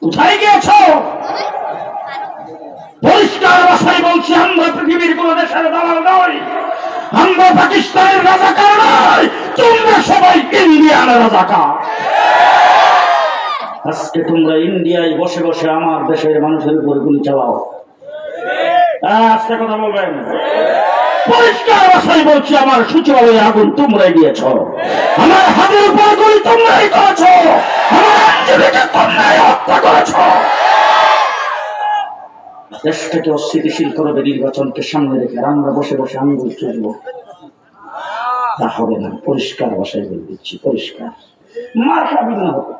কোথায় গিয়েছ? পরিষ্কার ভাষায় বলছি, আমরা পৃথিবীর কোন দেশের দালাল নই, আমরা পাকিস্তানের রাজাকার নই, তোমরা সবাই ইন্ডিয়ানের রাজাকার। আজকে তোমরা ইন্ডিয়ায় বসে বসে আমার দেশের মানুষের উপর গুলি চালাও। আজকে কথা বলবেন। পরিষ্কার ভাষায় বলছি, আমার সচিবালয়ে আগুন তোমরাই দিয়েছ, আমার হাতের উপর গুলি তোমরাই করেছ, আমার আইনজীবীকে তোমরাই হত্যা করেছ। দেশটাকে অস্থিতিশীল করবে নির্বাচনকে সামনে রেখে আমরা বসে বসে আঙ্গুল চুষব, তা হবে না। পরিষ্কার ভাষায় বলে দিচ্ছি, পরিষ্কার। মার্কা ভিন্ন হবে,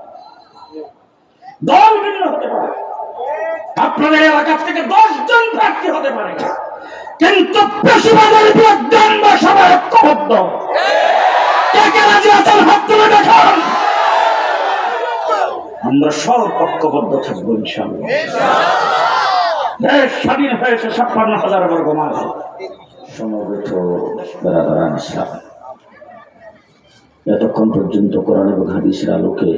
দল ভিন্ন হতে পারে, আপনাদের এলাকা থেকে 10 জন প্রার্থী হতে পারে, কিন্তু পেশিবাদের বিরুদ্ধে আমরা সবাই ঐক্যবদ্ধ। কে কে রাজি আছেন হাত তুলে দেখান। আমরা সব ঐক্যবদ্ধ থাকবো ইনশাআল্লাহ। দেশ স্বাধীন হয়েছে 56,000 বর্গ মাইল। সমবেত বেড়াদারান ইসলাম, এতক্ষণ পর্যন্ত কোরআন এবং হাদিসের আলোকে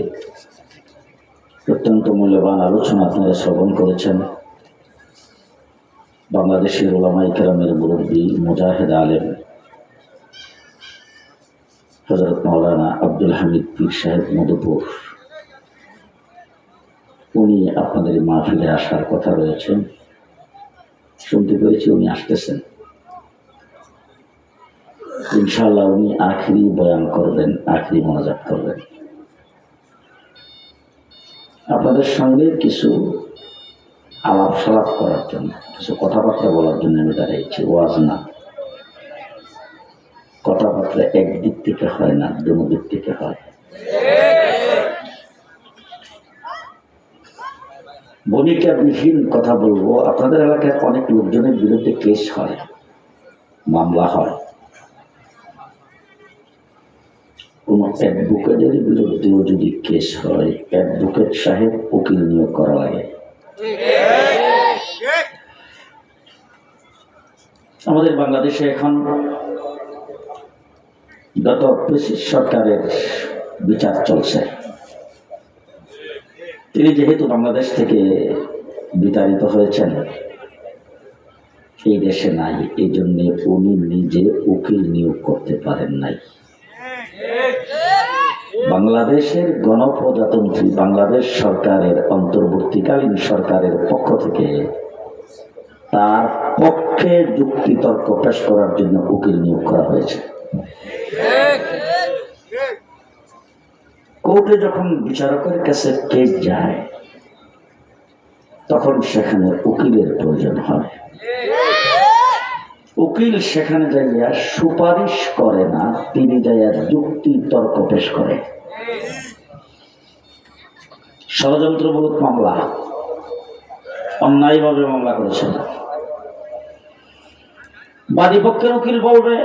অত্যন্ত মূল্যবান আলোচনা আপনারা শ্রবণ করেছেন। বাংলাদেশের উলামায়ে কেরামের মুরব্বী মুজাহিদ আলেম হযরত মাওলানা আব্দুল হামিদ পীর সাহেব মধুপুর, উনি আপনাদের মাহফিলে আসার কথা রয়েছেন। শুনতে পেরেছি উনি আসতেছেন। ইনশাআল্লাহ উনি আখিরি বয়ান করবেন, আখিরি মোনাজাত করবেন। আপনাদের সঙ্গে কিছু আলাপ সালাপ করার জন্য, কিছু কথাবার্তা বলার জন্য আমি দাঁড়িয়েছি। ওয়াজ না, কথাবার্তা একদিক থেকে হয় না, দুনো দিক থেকে হয়। ভূমিকা বিহীন কথা বলবো। আপনাদের এলাকায় অনেক লোকজনের বিরুদ্ধে কেস হয়, মামলা হয়। কোন অ্যাডভোকেটের বিরুদ্ধেও যদি কেস হয়, অ্যাডভোকেট সাহেব উকিল নিয়োগ করা লাগে। আমাদের বাংলাদেশে এখন গত ফ্যাসিস্ট সরকারের বিচার চলছে। তিনি যেহেতু বাংলাদেশ থেকে বিতাড়িত হয়েছেন, এই দেশে নাই, এই জন্য উনি নিজে উকিল নিয়োগ করতে পারেন নাই। বাংলাদেশের গণপ্রজাতন্ত্রী বাংলাদেশ সরকারের অন্তর্বর্তীকালীন সরকারের পক্ষ থেকে তার পক্ষে যুক্তিতর্ক পেশ করার জন্য উকিল নিয়োগ করা হয়েছে। কোর্টে যখন বিচারকের কাছে কেস যায়, তখন সেখানে উকিলের প্রয়োজন হয়। উকিল সেখানে যাইয়া সুপারিশ করে না, তিনি যাইয়া যুক্তি তর্ক পেশ করে। ষড়যন্ত্রমূলক মামলা, অন্যায়ভাবে মামলা করেছেন। বাদীপক্ষের উকিল বলবে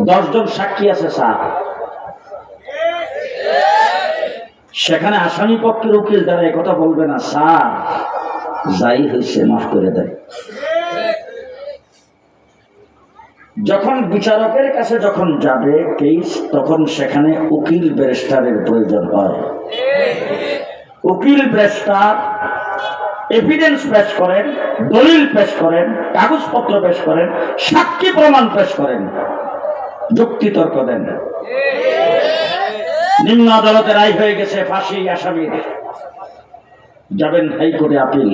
10 জন সাক্ষী আছে স্যার, সেখানে আসামি পক্ষের উকিল দ্বারা কথা বলবে না, স্যার যাই হয়েছে মাফ করে দেন। যখন বিচারকের কাছে যখন যাবে কেস, তখন সেখানে উকিল ব্যারিস্টারের প্রয়োজন হয়। উকিল ব্যারিস্টার এভিডেন্স পেশ করেন, দলিল পেশ করেন, কাগজপত্র পেশ করেন, সাক্ষী প্রমাণ পেশ করেন, যুক্তি তর্ক দেন। নিম্ন আদালতে রায় হয়ে গেছে ফাঁসি আসামির, যাবেন হাইকোর্টে আপিল,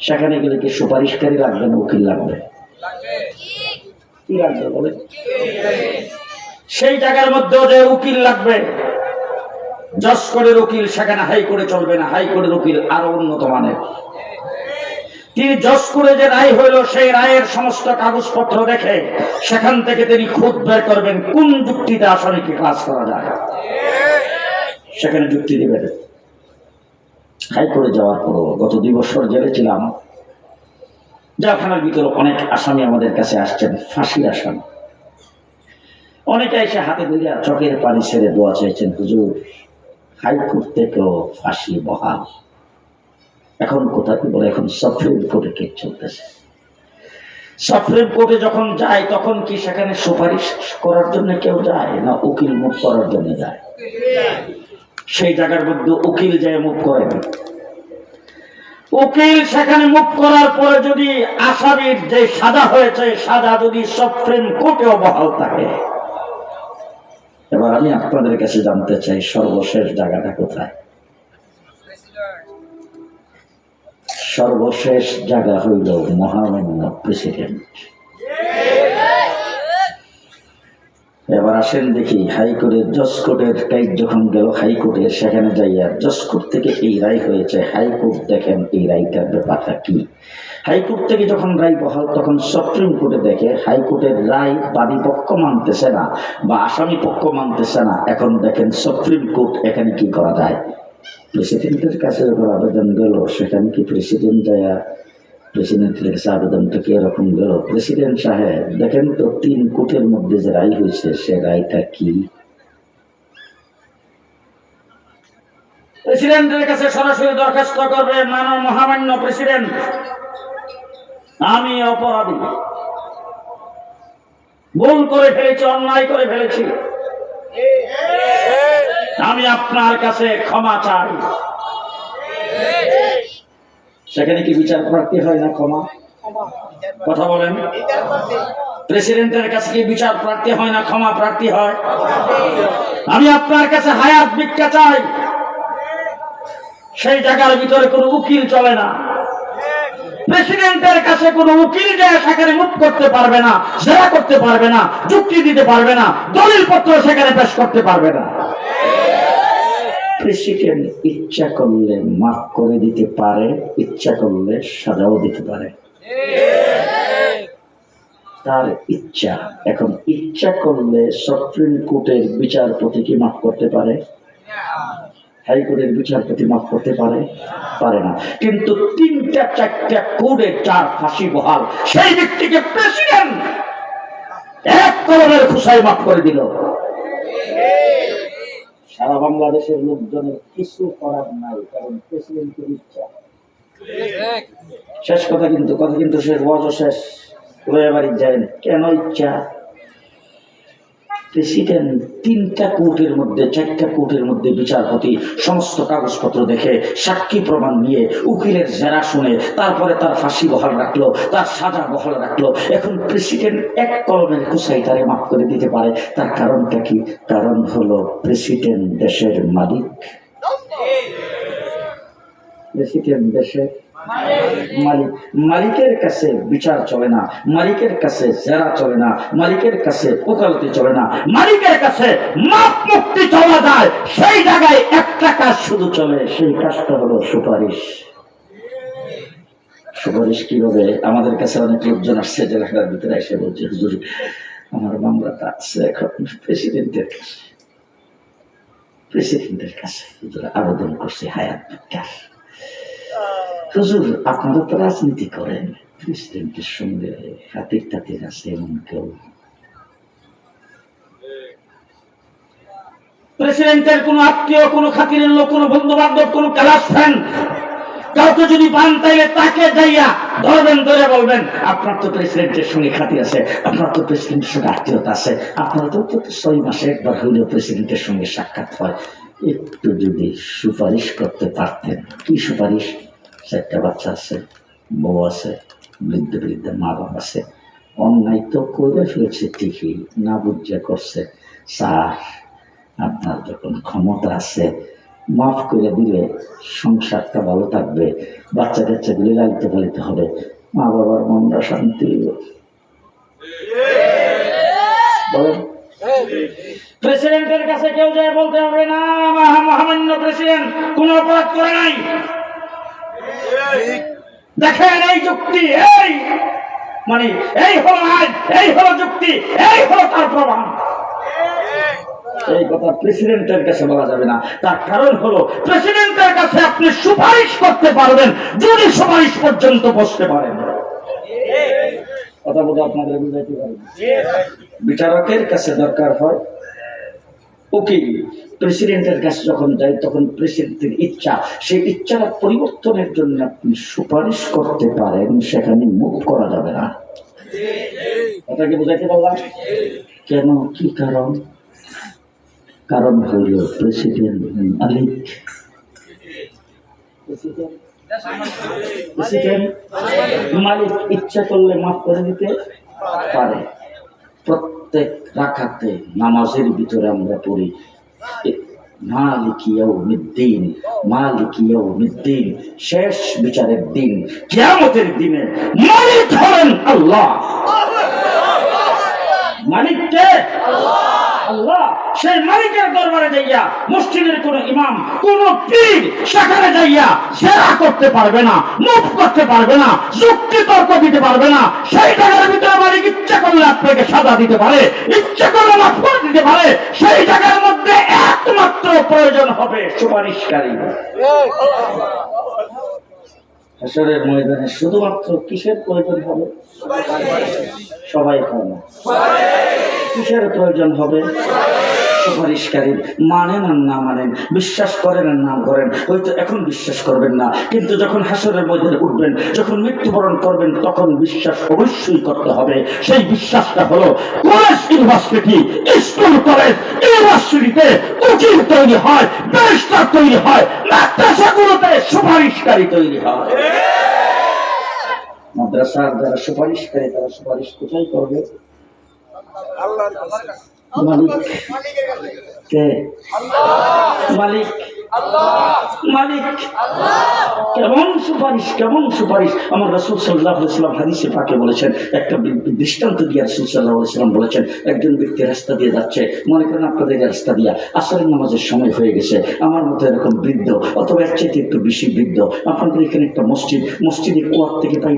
সেখানে গেলে কি সুপারিশকারী লাগবে না উকিল লাগবে? কি লাগবে বলে? সেই জায়গার মধ্যেও যে উকিল লাগবে, জজ কোর্টের উকিল সেখানে হাইকোর্টে চলবে না, হাইকোর্টের উকিল আরো উন্নত মানের। তিনি জজ কোর্টে যে রায় হইল, সেই রায়ের সমস্ত কাগজপত্র দেখে সেখান থেকে তিনি খুদ বের করবেন কোন যুক্তিতে আসামিকে ক্লাস করা যায়, সেখানে যুক্তি দিবেন। হাইকোর্টে যাওয়ার পর গত 2 বছর জেলে ছিলাম, জেলখানার ভিতরে অনেক আসামি আমাদের কাছে আসছেন, ফাঁসির আসামি। অনেকে এসে হাতে ধরে চোখের পানি ছেড়ে দোয়া চাইছেন, হুজুর হাইকোর্ট থেকেও ফাঁসি বহাল। এখন কোথায় কি বলে, এখন সুপ্রিম কোর্টে কেস চলতেছে। সুপ্রিম কোর্টে যখন যায়, তখন কি সেখানে সুপারিশ করার জন্য কেউ যায় না উকিল মুভ করার জন্য যায়? সেই জায়গার মধ্যে উকিল যায় মুভ করেন, উকিল সেখানে মুভ করার পরে যদি আসামির যে সাজা হয়েছে সাজা যদি সুপ্রিম কোর্টেও বহাল থাকে, এবার আমি আপনাদের কাছে জানতে চাই সর্বশেষ জায়গাটা কোথায়? সর্বশেষ জায়গা হইল মহামান্য প্রেসিডেন্ট। এবার আসেন দেখি হাইকোর্টের জজ কোর্টের কাজ যখন গেল হাইকোর্টের, সেখানে যাইয়া জজ কোর্ট থেকে এই রায় হয়েছে, হাইকোর্ট দেখেন এই রায়টার ব্যাপারটা কি। হাইকোর্ট থেকে যখন রায় বহাল তখন সুপ্রিম কোর্টে দেখে হাইকোর্টের রায় বাদী পক্ষ মানতেছে না বা আসামি পক্ষ মানতেছে না। এখন দেখেন সুপ্রিম কোর্ট এখানে কি করা যায়। প্রেসিডেন্টের কাছে যখন আবেদন গেল, সেখানে কি প্রেসিডেন্ট যায় প্রেসিডেন্টের কাছে আবেদনটা কি এরকম গেল, প্রেসিডেন্ট সাহেব দেখেন তো 3 কোর্টের মধ্যে যে রায় হয়েছে সে রায়টা কি। প্রেসিডেন্টের কাছে সরাসরি দরখাস্ত করবে, মহামান্য প্রেসিডেন্ট, আমি অপরাধী, ভুল করে ফেলেছি, অন্যায় করে ফেলেছি, আমি আপনার কাছে ক্ষমা চাই। সেখানে কি বিচার প্রার্থী হয় না ক্ষমা? কথা বলেন। প্রেসিডেন্টের কাছে কি বিচার প্রার্থী হয় না ক্ষমা প্রার্থী হয়? আমি আপনার কাছে হায়াত ভিক্ষা চাই, সেই জায়গার ভিতরে কোনো উকিল চলে না। প্রেসিডেন্টের কাছে কোনো উকিল যায় সেখানে মুখ করতে পারবে না, জেরা করতে পারবে না, যুক্তি দিতে পারবে না, দলিলপত্র সেখানে পেশ করতে পারবে না। প্রেসিডেন্ট ইচ্ছা করলে মাফ করে দিতে পারে, ইচ্ছা করলে সাজাও দিতে পারে, তার ইচ্ছা। এখন ইচ্ছা করলে সুপ্রিম কোর্টের বিচারপতি কি মাফ করতে পারে? হাইকোর্টের বিচারপতি মাফ করতে পারে? পারে না। কিন্তু 3টা-4টা কোর্টে যার ফাঁসি বহাল, সেই ব্যক্তিকে প্রেসিডেন্ট এক কলমের খুশাই মাফ করে দিল। সারা বাংলাদেশের লোকজনের কিছু করার নাই, কারণ প্রেসিডেন্টের ইচ্ছা। শেষ কথা কিন্তু শেষ, ওয়াজও শেষ, লয়ে বাড়ি যায় না। কেন ইচ্ছা? প্রেসিডেন্ট 3টা কোর্টের মধ্যে 4টা কোর্টের মধ্যে বিচারপতি সমস্ত কাগজপত্র দেখে, সাক্ষী প্রমাণ নিয়ে, উকিলের জেরা শুনে, তারপরে তার ফাঁসি বহাল রাখলো, তার সাজা বহাল রাখলো। এখন প্রেসিডেন্ট এক কলমের কুসাই তারে মাফ করে দিতে পারে। তার কারণটা কি? কারণ হলো প্রেসিডেন্ট দেশের মালিক। প্রেসিডেন্ট দেশের মালিক। মালিকের কাছে বিচার চলে না, মালিকের কাছে জেরা চলে না, মালিকের কাছে ওকালতি চলে না, মালিকের কাছে মাপ মুক্তি চলা যায়। সেই জায়গায় একটা কাজ শুধু চলে, সেই কাজটা হলো সুপারিশ। সুপারিশ কিভাবে? আমাদের কাছে অনেক লোকজন আসছে জেলাখানার ভিতরে এসে বলছে, হুজুর আমার মামলাটা আছে এখন প্রেসিডেন্টের কাছে, হুজুর আবেদন করছে হায়াত ভিক্ষার। হুজুর আপনারা তো রাজনীতি করেন, প্রেসিডেন্টের সঙ্গে খাতির টাতির আছে এমন কেউ? প্রেসিডেন্টের কোন আত্মীয়, কোন খাতিরের লোক, কোন বন্ধু বান্ধব, কোন ক্লাস ফ্রেন্ড কাউকে যদি পান তাইলে তাকে যাইয়া ধরবেন, ধরে বলবেন আপনার তো প্রেসিডেন্টের সঙ্গে খাতির আছে, আপনার তো প্রেসিডেন্টের সঙ্গে আত্মীয়তা আছে, আপনার তো 6 মাসে একবার হইলেও প্রেসিডেন্টের সঙ্গে সাক্ষাৎ হয়, একটু যদি সুপারিশ করতে পারতেন। কি সুপারিশ? 4টা বাচ্চা আছে, বউ আছে, বৃদ্ধ মা বাবা আছে, অন্যায় তো করে ফেলেছে ঠিকই, না বুঝে করছে, স্যার আপনার যখন ক্ষমতা আছে মাফ করে দিলে সংসারটা ভালো থাকবে, বাচ্চা কাচ্চাগুলি লালিত পালিত হবে, মা বাবার মনটা শান্তি হইব। বলেন। প্রেসিডেন্টের কাছে কেউ যায় বলতে হবে না মহামান্য প্রেসিডেন্ট কোন অপরাধ করে নাই। দেখেন এই যুক্তি, এই মানে এই হলো আইন, এই হলো যুক্তি, এই হলো তার প্রমাণ। এই কথা প্রেসিডেন্টের কাছে বলা যাবে না। তার কারণ হলো প্রেসিডেন্টের কাছে আপনি সুপারিশ করতে পারবেন যদি সুপারিশ পর্যন্ত বসতে পারেন। কথা বলে আপনাদের বুঝাইতে পারেন। বিচারকের কাছে দরকার হয় উকিল। প্রেসিডেন্টের কাছে যখন যায় তখন প্রেসিডেন্টের ইচ্ছা, সেই ইচ্ছার পরিবর্তনের জন্য আপনি সুপারিশ করতে পারেন, সেখানে মুখ করা যাবে না। কথা কি বুঝাইতে পারলাম? কেন? কি কারণ? কারণ হইল প্রেসিডেন্ট মালিক। প্রেসিডেন্ট বুঝছেন? মালিক ইচ্ছা করলে মাফ করে দিতে পারে। প্রত্যেক রাকাতে নামাজের ভিতরে আমরা পড়ি মালিক ইয়াউমিদ্দিন, মালিক ইয়াউমিদ্দিন, শেষ বিচারের দিন, কিয়ামতের দিনে মালিক হলেন আল্লাহ। মালিক কে? আল্লাহ। সেই মালিকের দরবারে যাইয়া মসজিদের কোন ইমাম, কোন পীর সেখানে যাইয়া সেরা করতে পারবে না, মুখ করতে পারবে না, যুক্তি তর্ক দিতে পারবে না। সেই জায়গার ভিতরে মালিক ইচ্ছা করলে আপনাকে সাজা দিতে পারে, ইচ্ছা করলে মাফ করে দিতে পারে। সেই জায়গার মধ্যে একমাত্র প্রয়োজন হবে সুপারিশকারী। হাসরের ময়দানে শুধুমাত্র কিসের প্রয়োজন হবে? সবাই হয় না। কিসের প্রয়োজন হবে? সুপারিশকারীর। মানেন আর না মানেন, বিশ্বাস করেন আর না করেন, হয়তো এখন বিশ্বাস করবেন না, কিন্তু যখন হাসরের ময়দানে উঠবেন, যখন মৃত্যুবরণ করবেন, তখন বিশ্বাস অবশ্যই করতে হবে। সেই বিশ্বাসটা হলো কলেজ, ইউনিভার্সিটি, স্কুল, কলেজ, ইউনিভার্সিটিতে উকিল তৈরি হয়, ব্যারিস্টার তৈরি হয়, মাদ্রাসাগুলোতে সুপারিশকারী তৈরি হয়। মাদ্রাসার যারা সুপারিশকারী, তারা সুপারিশ কোথায় করবে? মালিক কে? মালিক। মালিক কেমন সুপারিশ, কেমন সুপারিশ! আমার রাসূল সাল্লাল্লাহু আলাইহি ওয়াসাল্লাম হাদিসে পাকে বলেছেন, একটা দৃষ্টান্ত দিয়ে রাসূল সাল্লাল্লাহু আলাইহি ওয়াসাল্লাম বলেছেন, একজন ব্যক্তি রাস্তা দিয়ে যাচ্ছে, মনে করেন আপনাদের রাস্তা দিয়া আসরের নামাজের সময় হয়ে গেছে, আমার মতো এরকম বৃদ্ধ অথবা এর চাইতে একটু বেশি বৃদ্ধ, আপনাদের এখানে একটা মসজিদ, মসজিদের কুয়ার থেকে পাই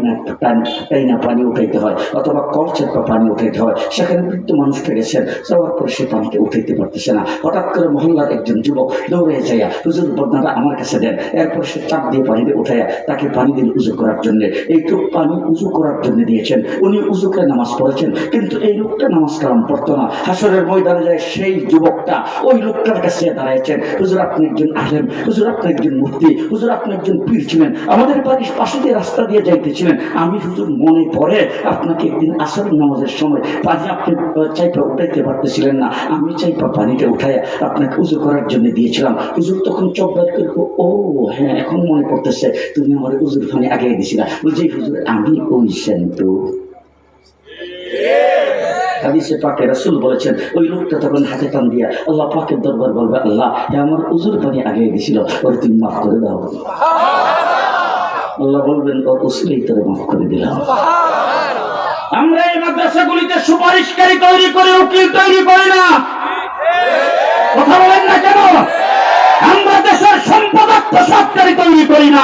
না পানি উঠাইতে হয়, অথবা কল চেপা পানি উঠাইতে হয়, সেখানে বৃদ্ধ মানুষটা গেছেন, যাওয়ার পরে সে পানিকে উঠাইতে পারতেছে না। হঠাৎ করে মহল্লার একজন যুবক দৌড়ে যাইয়া, হুজুর বদনাটা আমার কাছে দেন। এরপর সে চাপ দিয়ে পানিতে উঠাইয়া তাকে পানি দিন উজু করার জন্য। এইটুক পানি উজু করার জন্য দিয়েছেন, উনি উজু করে নামাজ পড়েছেন, কিন্তু এই লোকটা নামাজ কালাম পড়তো না। হাসরের ময়দানে যায় সেই যুবকটা ওই লোকটার কাছে দাঁড়াইছেন, হুজুর আপনি একজন আলেম, হুজুর আপনি একজন মুফতি, হুজুর আপনি একজন পীর ছিলেন, আমাদের বাড়ির পাশে দিয়ে রাস্তা দিয়ে যাইতেছিলেন, আমি হুজুর মনে পড়ে আপনাকে একদিন আসরের নামাজের সময় পানি আপনি চাইপা উঠাইতে পারতেছিলেন না, আমি চাইপা পানিটা উঠাইয়া আপনাকে উজু করার জন্য দিয়েছিলাম। হুজুর তখন চোখ বাদ করে, ও হ্যাঁ এখন মনে পড়তেছে, তুমি আমার উজুর পানি আগে দিয়েছিলা। বলছি হুজুর আমি ওই সেন্টু। হাদিসে পাকে রাসূল বলেছেন, ওই লোকটা তখন হাতে টান দিয়া আল্লাহ পাকের দরবার বলবে, আল্লাহ আমার উজুর পানি আগে দিয়েছিল, ওর তুমি মাফ করে দাও। আল্লাহ বলবেন, ওর উসিলেই তোরে মাফ করে দিলাম। আমরা এই মাদ্রাসাগুলিতে সুপারিশকারী তৈরি করে, উকিল তৈরি করি না। কথা বলেন না কেন? আমরা দেশের সম্পদ আত্মসাৎকারী তৈরি করি না,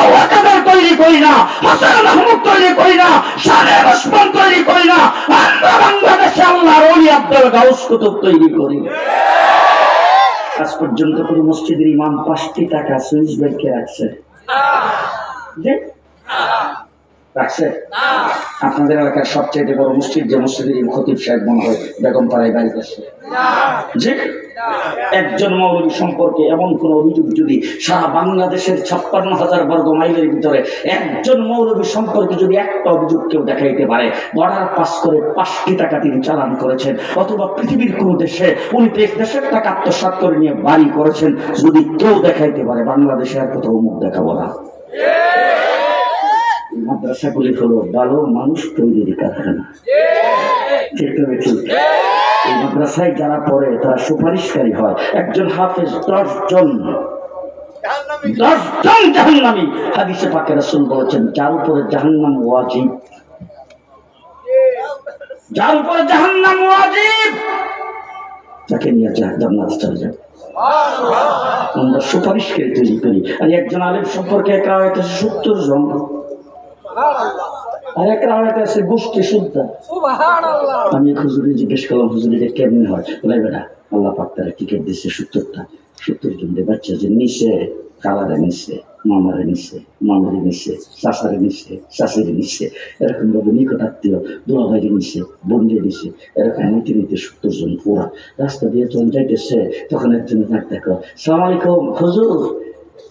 ওয়াকাদার তৈরি করি না, হাসান মাহমুদ তৈরি করি না, শানে ওসমান তৈরি করি না। আমরা বাংলাদেশে আল্লাহর ওলি আব্দুল গাউস কুতুব তৈরি করি। আজ পর্যন্ত কোন মসজিদের ইমাম 5টি টাকা সুইস ব্যাংকে রাখছে? রাখছে? আপনাদের এলাকার সবচেয়ে বড় মসজিদ যে মসজিদের খতিব সাহেব মনে হয় বেগম পাড়ায় বাড়ি করছে, যে একজন মৌলবী সম্পর্কে এমন কোন অভিযোগ যদি সারা বাংলাদেশের 56,000 বর্গ মাইলের ভিতরে একজন মৌলবী সম্পর্কে যদি একটা অভিযোগ কেউ দেখাইতে পারে, বর্ডার পাস করে 5টি টাকা তিনি চালান করেছেন, অথবা পৃথিবীর কোন দেশে উনি দেশের টাকা আত্মসাৎ করে নিয়ে বাড়ি করেছেন, যদি কেউ দেখাইতে পারে, বাংলাদেশে আর কোথাও মুখ দেখাবো না। মাদ্রাসাগুলি হলো ভালো মানুষ তৈরির কারখানা। ঠিক তবে ঠিক, এই মাদ্রাসায় যারা পড়ে তারা সুপারিশকারী হয়। একজন হাফেজ 10 জন জাহান্নামী। হাদিসে পাকে রাসূল বলেছেন, যার উপরে জাহান্নাম ওয়াজিব, যার উপরে জাহান্নাম ওয়াজিব, তাকে নিয়ে জান্নাতে চলে যাবে। আমরা সুপারিশকারী তৈরি করি। আর একজন আলেম সম্পর্কে এক রাওয়ায়াত আছে 70 জন, আর এক রাওয়ায়াতে আছে গোষ্ঠী শুদ্ধ। আমি হুজুরে জিজ্ঞেস করলাম, হুজুর এটা কেমনে হয়? বলে বেটা আল্লাহ পাক তারা টিকিট দিচ্ছে 70টা, 70 জন বাচ্চা যে নিচে, কালারে নিচ্ছে, মামারে নিচ্ছে, মামারে নিচ্ছে, চাষারে নিচ্ছে, চাষিরে নিচ্ছে, এরকম ভাবে নিকট আত্মীয় দোলাভাইরে নিচ্ছে, বন্ধে নিচ্ছে, এরকম নিতে নিতে 70 জন পুরা রাস্তা দিয়ে যখন যাইতেছে, তখন একজন দেখো, সালাম আলাইকুম হুজুর,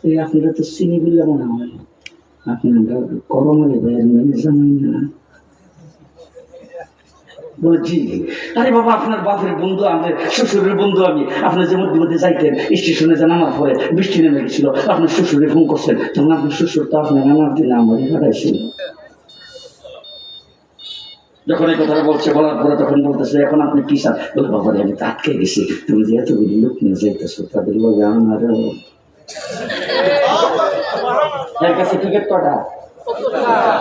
এই আপনারা তো চিনি বললে মনে হয় আপনারা করমালি ভাইয়ের মেয়ে জামাই না? বলে জি। আরে বাবা, আপনার বাপের বন্ধু, আমাদের শ্বশুরের বন্ধু আমি। আপনার যে মধ্যে মধ্যে যাইতেন স্টেশনে, যে নামার পরে বৃষ্টি নেমে গেছিল, আপনার শ্বশুরে ফোন করছেন, তখন আপনার শ্বশুর তো আপনার নামার দিনে আমারই পাঠাইছিল। যখন এই কথাটা বলছে, বলার পরে তখন বলতেছে এখন আপনি কি চান? বলে বাবারে আমি তো আটকে গেছি, তুমি যে এতগুলি লোক নিয়ে যাইতেছো, তাদের লগে আমারও। এর কাছে টিকিট কটা?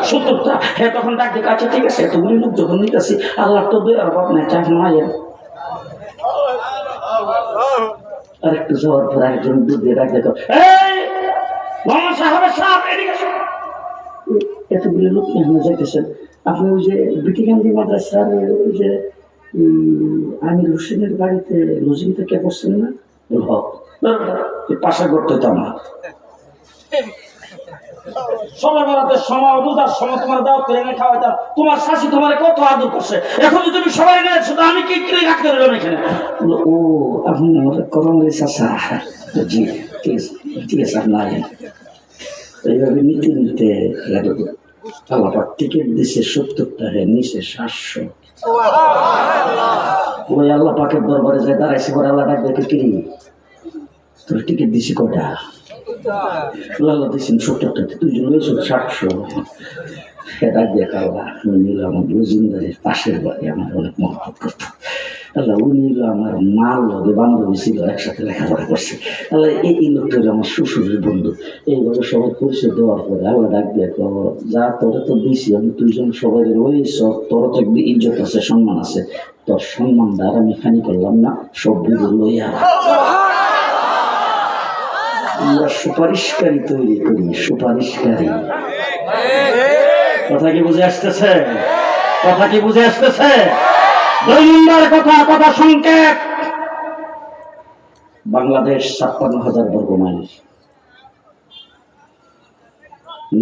70টা। হ্যাঁ, তখন ডাক দিকে, আচ্ছা ঠিক আছে, এতগুলি লোক যখন নিতেছি, আল্লাহ তো দেওয়ার অভাব নাই, চাই মায়ের। আর একটু যাওয়ার পর একজন দুধ দিয়ে ডাক দেখো, এতগুলি লোক নিয়ে যাইতেছেন, আপনি ওই যে বিটিকান্দি মাদ্রাসার ওই যে আমির হোসেনের বাড়িতে লজিং থেকে বসছেন না? পাশে করতে হতো আমার সময় বেড়াতে সময় রোজার সময় তোমার দাওয়াত করে এনে খাওয়াইতাম, তোমার শাশি তোমার কত আদর করছে, এখন যদি তুমি সবাই নিয়ে শুধু আমি কি রাখতে রইলাম এখানে? ও আপনি করম চাষা, জি ঠিক আছে ঠিক আছে, আপনার এইভাবে নিতে নিতে আল্লাহ টিকিট দিছে 70 টাকা, নিচে 700। ওই আল্লাহ পাকের দরবারে যায় দাঁড়াইছে, পরে আল্লাহ ডাক দেখে কিরি তোর টিকিট দিছি কটা? আল্লাহ দিয়েছেন 70 টাকা, তুই লইছ 700। ডাক দিয়ে আল্লাহ নিল আমার রোজিন্দারের পাশের বাড়ি, আমার অনেক মহব্বত করতো আল্লাহ। উনি নিল আমার মার লগে বান্ধবী ছিল, একসাথে লেখাপড়া করছে আল্লাহ। এই লোকটা হলো আমার শ্বশুরের বন্ধু। এইভাবে সবাই পরিচয় দেওয়ার পরে আল্লাহ ডাক দিয়ে যা তোরা তো দিছি, আমি তুইজন সবাই রয়েছ, তোর তো একদিন ইজ্জত আছে, সম্মান আছে, তোর সম্মানটা আর আমি খানি করলাম না, সব বুঝে লইয়া আমরা সুপারিশকারী তৈরি করি, সুপারিশকারী। কথা কি বুঝে আসতেছে? কথা কি বুঝে আসতেছে? 2 নম্বর কথা, কথা সংকেত। বাংলাদেশ 56,000 বর্গ মাইল,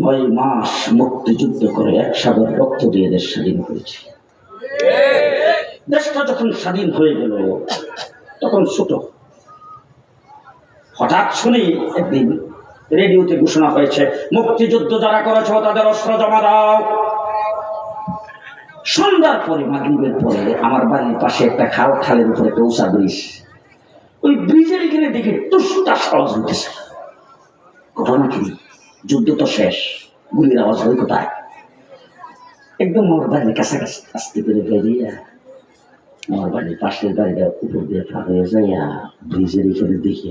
9 মাস মুক্তিযুদ্ধ করে 1 সাগর রক্ত দিয়ে দেশ স্বাধীন করেছে। দেশটা যখন স্বাধীন হয়ে গেল তখন ছোট, হঠাৎ শুনি একদিন রেডিওতে ঘোষণা হয়েছে মুক্তিযুদ্ধ যারা করেছ তাদের অস্ত্র জমা দাও। সন্ধ্যার পরে, মাগরিবের পরে আমার বাড়ির পাশে একটা খাল, খালের উপরে একটা উঁচা ব্রিজ, ওই ব্রিজের এখানে দেখি টুসটা আওয়াজ হইতেছে। ঘটনা কি? যুদ্ধ তো শেষ, গুলির আওয়াজ হয় কোথায়? একদম আমার বাড়ির কাছাকাছি আস্তে করে বেরিয়ে আমার বাড়ির পাশের বাড়িটা উপর দিয়ে পার হয়ে যাইয়া ব্রিজের এখানে দেখি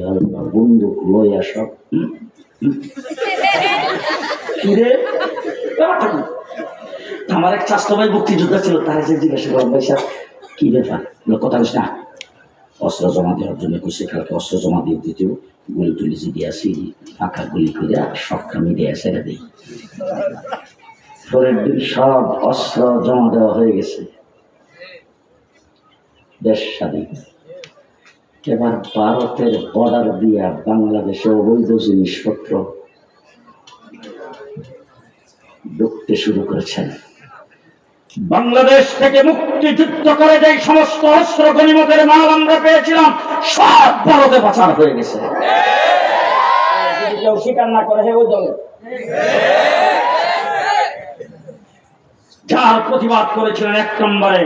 বন্দুক লইয়া সব। আমার এক স্বাস্থ্য ভাই মুক্তিযোদ্ধা ছিল, তারা যে জিজ্ঞাসা করলাম ভাই স্যার কি ব্যাপার? কথা বলছি না, অস্ত্র জমা দেওয়ার জন্য কইছে, কালকে অস্ত্র জমা দিয়ে দিতেও গুলি টুলি দিয়ে আসি, ফাঁকা গুলি করে সবটা মিডিয়া ছেড়ে দিই। পরের দিন সব অস্ত্র জমা দেওয়া হয়ে গেছে, দেশ স্বাধীন। এবার ভারতের বর্ডার দিয়া বাংলাদেশে অবৈধ জিনিসপত্র ঢুকতে শুরু করেছেন। বাংলাদেশ থেকে মুক্তিযুদ্ধ করে যে সমস্ত অস্ত্র গনিমতের মাল আমরা পেয়েছিলাম সব ভারতে পাচার হয়ে গেছে। কেউ স্বীকার না করে ওই দলে যার প্রতিবাদ করেছিলেন 1 নম্বরে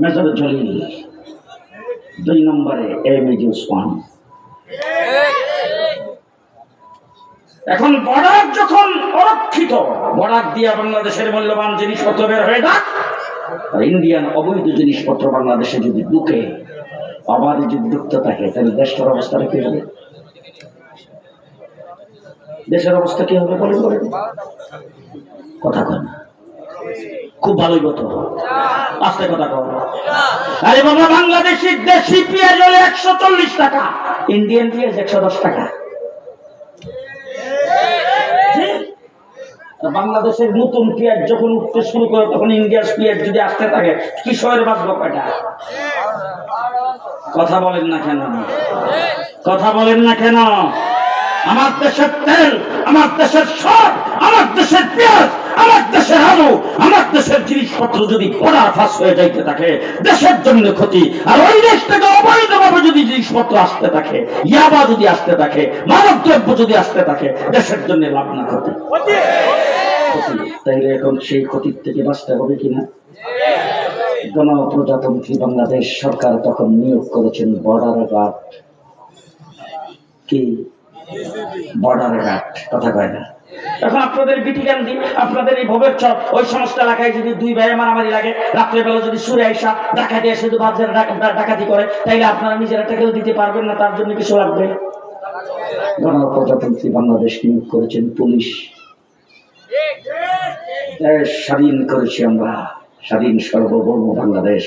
মেজর জলিল, 2 নম্বরে এমএজি ওসমান। এখন বর্ডার যখন অরক্ষিত, বর্ডার দিয়ে বাংলাদেশের মূল্যবান জিনিসপত্র বের হয়ে যাক, আর ইন্ডিয়ান অবৈধ জিনিসপত্র বাংলাদেশে যদি ঢুকে, অবাধে যদি ঢুকতে থাকে, তাহলে দেশটার অবস্থাটা কি হবে? দেশের অবস্থা কি হবে বলে কথা কয় না? খুব ভালোই কথা, আস্তে কথা কর। আরে বাবা, বাংলাদেশি দেশি পেঁয়াজ হলে 140 টাকা, ইন্ডিয়ান পেঁয়াজ 110 টাকা। বাংলাদেশের নতুন পেঁয়াজ যখন উঠতে শুরু করে তখন ইন্ডিয়ার পেঁয়াজ যদি আসতে থাকে, কৃষকের বাঁচবো কয়টা? কথা বলেন না কেন? কথা বলেন না কেন? আমার দেশের তেল, আমার দেশের সার, আমার দেশের পেঁয়াজ, আমার দেশের আলু, আমার দেশের জিনিসপত্র যদি বর্ডার ফাঁস হয়ে যাইতে থাকে, দেশের জন্য ক্ষতি। আর ওই দেশ থেকে অবৈধভাবে যদি জিনিসপত্র আসতে থাকে, ইয়াবা যদি আসতে থাকে, মানব দ্রব্য যদি আসতে থাকে, দেশের জন্য লাভ না ক্ষতি। তাইলে এখন সেই ক্ষতির থেকে বাঁচতে হবে কিনা? গণপ্রজাতন্ত্রী বাংলাদেশ সরকার তখন নিয়োগ করেছেন বর্ডার গার্ড। কি বর্ডার গার্ড? কথা কয় না। এখন আপনাদের বিটিকান্দি, আপনাদের এই ভবের চর, ওই সমস্ত এলাকায় যদি দুই ভাইয়ে মারামারি লাগে, রাত্রেবেলা যদি সুরে আইসা ডাকাতি এসে ডাকাতি করে, তাইলে আপনারা নিজেরা টাকাও দিতে পারবেন না, তার জন্য কিছু লাগবে। গণপ্রজাতন্ত্রী বাংলাদেশ নিয়োগ করেছেন পুলিশ। স্বাধীন করেছি আমরা, স্বাধীন সার্বভৌম বাংলাদেশ।